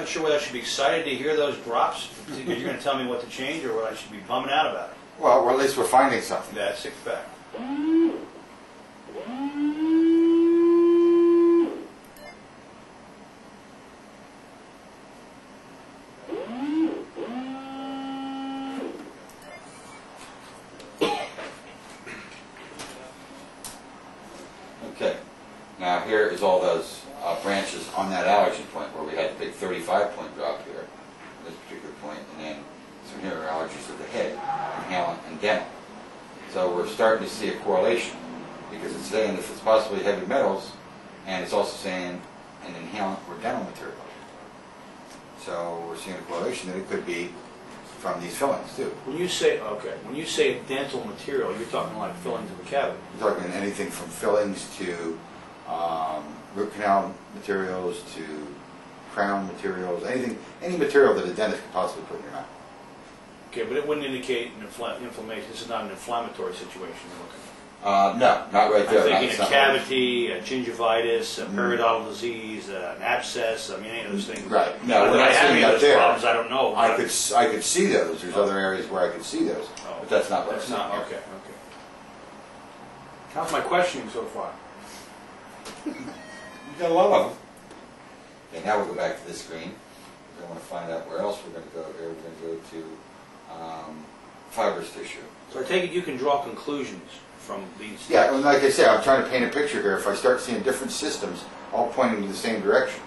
not sure whether I should be excited to hear those drops, because you're going to tell me what to change, or what I should be bumming out about it. Well, at least we're finding something. That's a fact. Okay. Now here is all those branches on that allergy point where we had the big 35-point drop here, this particular point, and then some here are allergies of the head, inhalant and dental. So we're starting to see a correlation, because it's saying if it's possibly heavy metals, and it's also saying an inhalant or dental material. So we're seeing a correlation that it could be from these fillings too. When you say, okay, when you say dental material, you're talking like fillings of the cavity. We're talking anything from fillings to root canal materials to crown materials, any material that a dentist could possibly put in your mouth. Okay, but it wouldn't indicate an inflammation. This is not an inflammatory situation you're looking No, not right there. I'm thinking a cavity, a gingivitis, a periodontal disease, an abscess. I mean, any of those things. Right. No, we're Whether I not have seeing any of that those there. problems, I don't know. I could see those. There's other areas where I could see those, but that's not what I'm That's seeing not, here. okay, okay. How's my questioning so far? You've got a lot of them. Okay, now we'll go back to this screen. I want to find out where else we're going to go here. We're going to go to fibrous tissue. So I take it you can draw conclusions from these. Yeah, and like I said, I'm trying to paint a picture here. If I start seeing different systems all pointing in the same direction.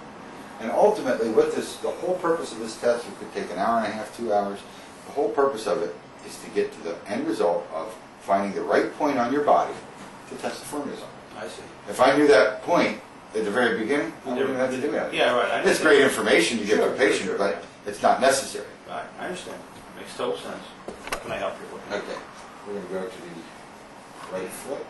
And ultimately, with this, the whole purpose of this test, it could take an hour and a half, 2 hours. The whole purpose of it is to get to the end result of finding the right point on your body to test the firmness on. I see. If I knew that point at the very beginning, I wouldn't have to do that. Yeah, right. It's great information to give Sure, the patient, sure, but it's not necessary. Right, I understand. Makes total sense. How can I help you with? Okay, we're going to go to the right foot.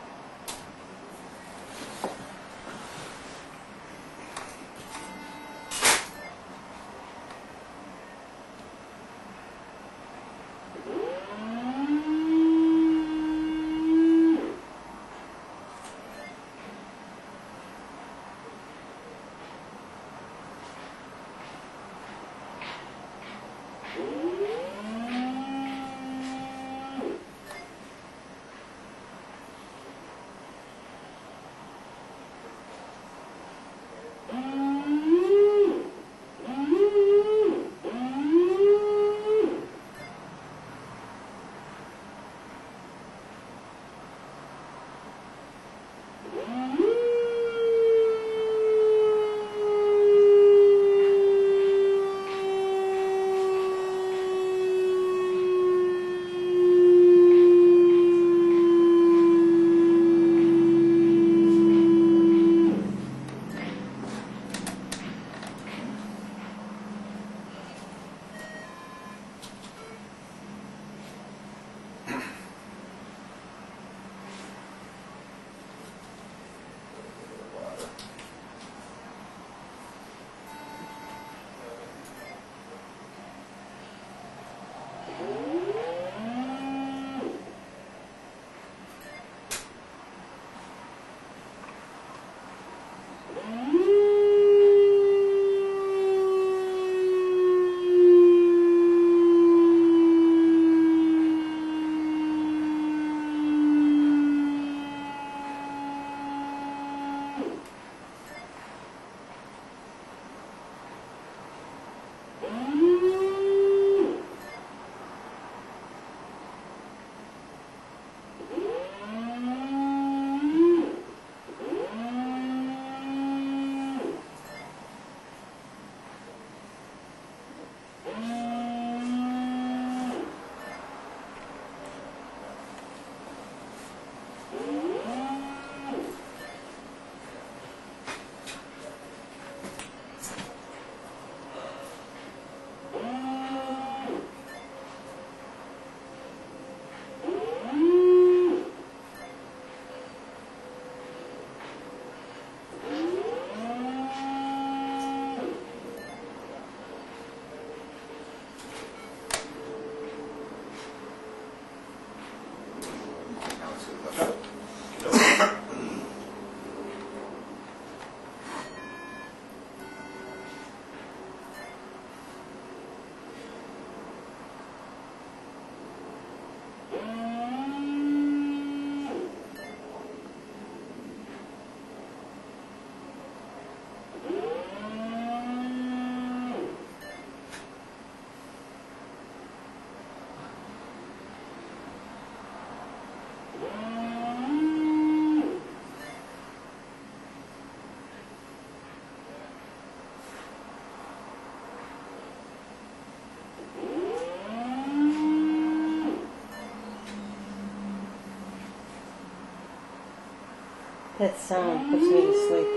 That sound puts me to sleep.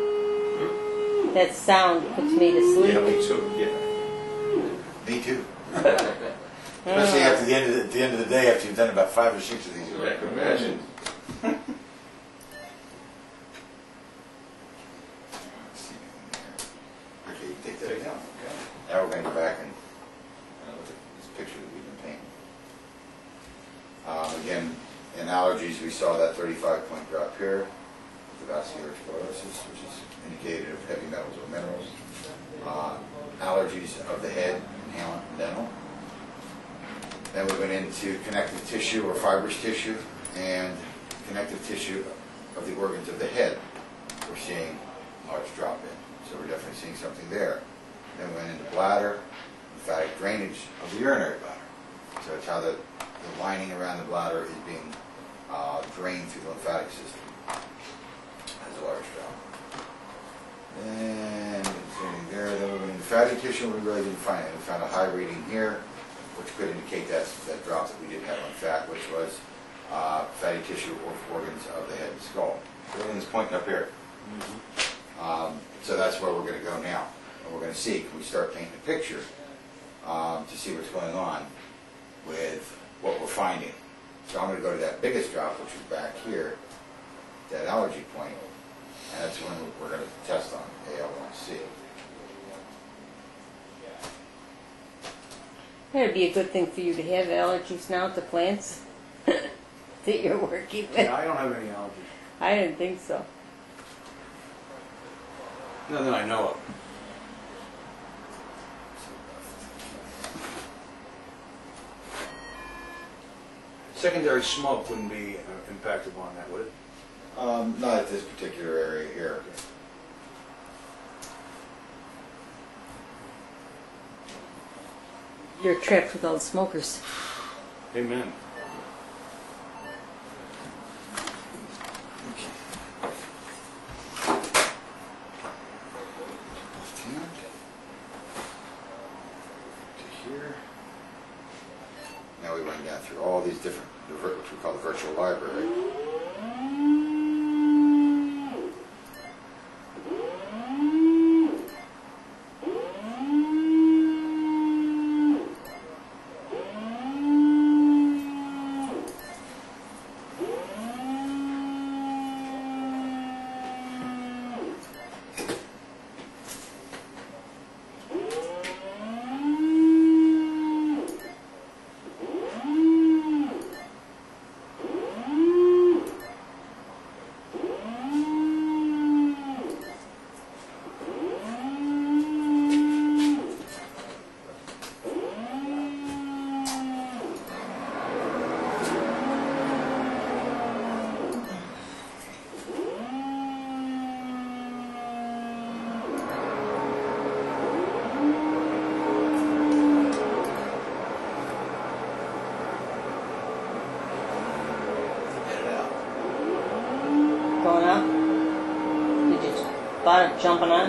That sound puts me to sleep. Yeah, me too, yeah. Me too. Especially after at the end of the day, after you've done about 5 or 6 of these. I can imagine. Okay, you can take that down. Now we're going to go back and look at this picture that we've been painting. Again, in allergies, we saw that 35-point drop here, the vascular sclerosis, which is indicated of heavy metals or minerals. Allergies of the head, inhalant and dental. Then we went into connective tissue or fibrous tissue and connective tissue of the organs of the head. We're seeing large drop in, so we're definitely seeing something there. Then we went into bladder, lymphatic drainage of the urinary bladder. So it's how the lining around the bladder is being drained through the lymphatic system. Has a large drop. And anything there. Then we went into fatty tissue. We really didn't find it. We found a high reading here, which could indicate that drop that we did have on fat, which was fatty tissue or organs of the head and skull. Everything's pointing up here. So that's where we're going to go now. And we're going to see, can we start painting a picture to see what's going on with what we're finding. So I'm going to go to that biggest drop, which is back here, that allergy point, and that's when we're going to test on AL1C. That'd be a good thing for you to have allergies now to plants that you're working with. Yeah, I don't have any allergies. I didn't think so. None that I know of. Secondary smoke wouldn't be impacted on that, would it? Not at this particular area here. You're trapped with all the smokers. Amen. Left hand to here. Now we run down through all these different, which we call the virtual library. Going up? Did you spot it jumping on?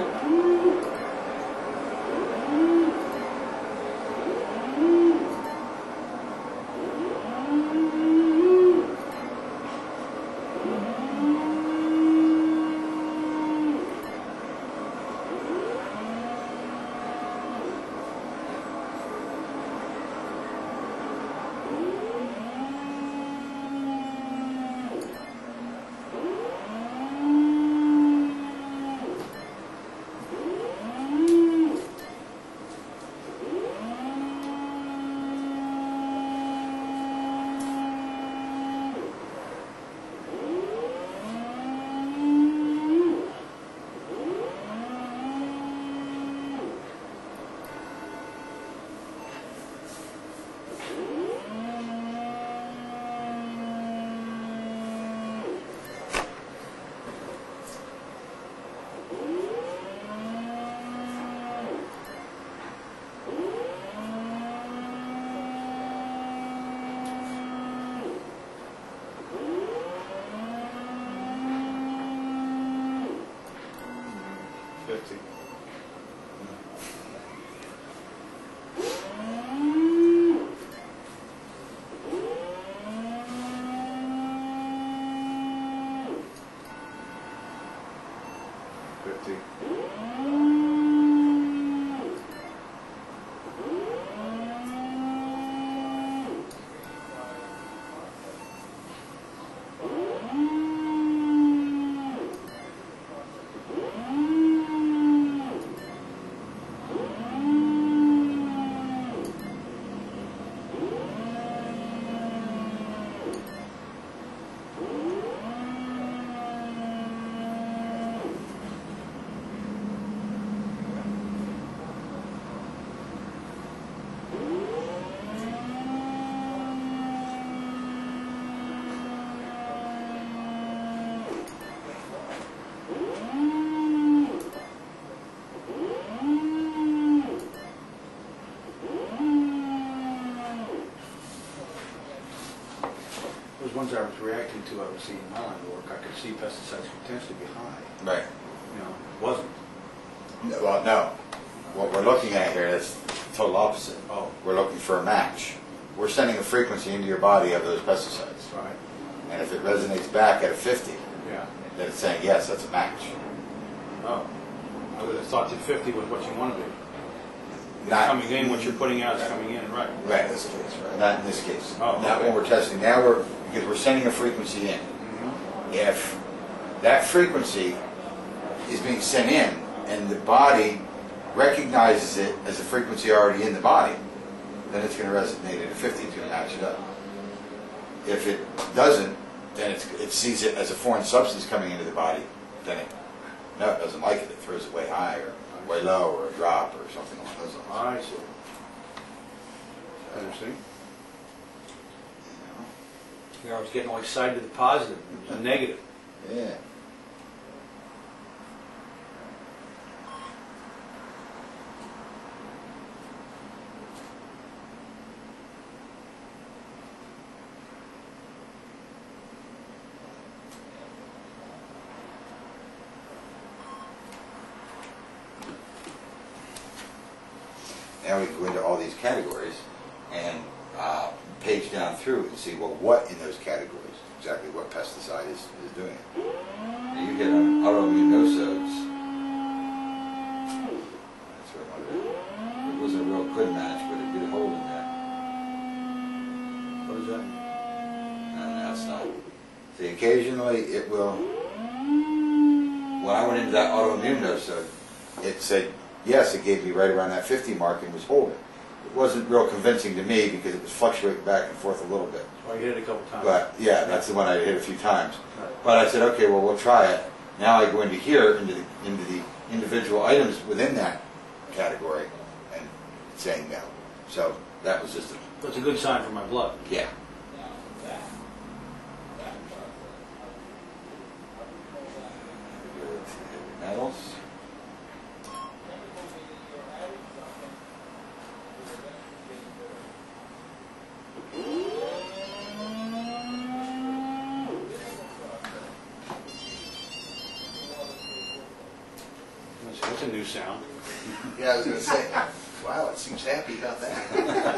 50. Those ones I was reacting to, I was seeing in my line of work, I could see pesticides potentially be high. Right. You know, wasn't. Well, no. What we're looking at here is the total opposite. Oh. We're looking for a match. We're sending a frequency into your body of those pesticides. Right. And if it resonates back at a 50, Yeah. then it's saying, yes, that's a match. Oh. I would have thought that 50 was what you want to do. Not Coming in, what you're putting out is coming in, right. Right, in this case, right? Not in this case. Oh, Not okay. when we're testing. Now because we're sending a frequency in. Mm-hmm. If that frequency is being sent in and the body recognizes it as a frequency already in the body, then it's going to resonate at a 50, it's going to match it up. If it doesn't, then it sees it as a foreign substance coming into the body, then it doesn't like it. It throws it way high or way low or a drop or something along those lines. I see. Interesting. You know, I was getting all excited to the positive, the negative. Yeah. Now we can go into all these categories and page down through and see, well, what in those categories, exactly what pesticide is doing it. Now you get on autoimmune nosodes. That's what it wasn't a real good match, but it did hold in there. What does that mean? And that's not. See, occasionally it will, when I went into that autoimmune nosode, it said, yes, it gave me right around that 50 mark and was holding. It wasn't real convincing to me because it was fluctuating back and forth a little bit. Well, you hit it a couple times. But yeah, that's the one I hit a few times. Right. But I said, okay, well, we'll try it. Now I go into here, into the individual items within that category, and it's saying no. So that was just That's a good sign for my blood. yeah. Metals. That's a new sound. Yeah, I was going to say, wow, it seems happy about that.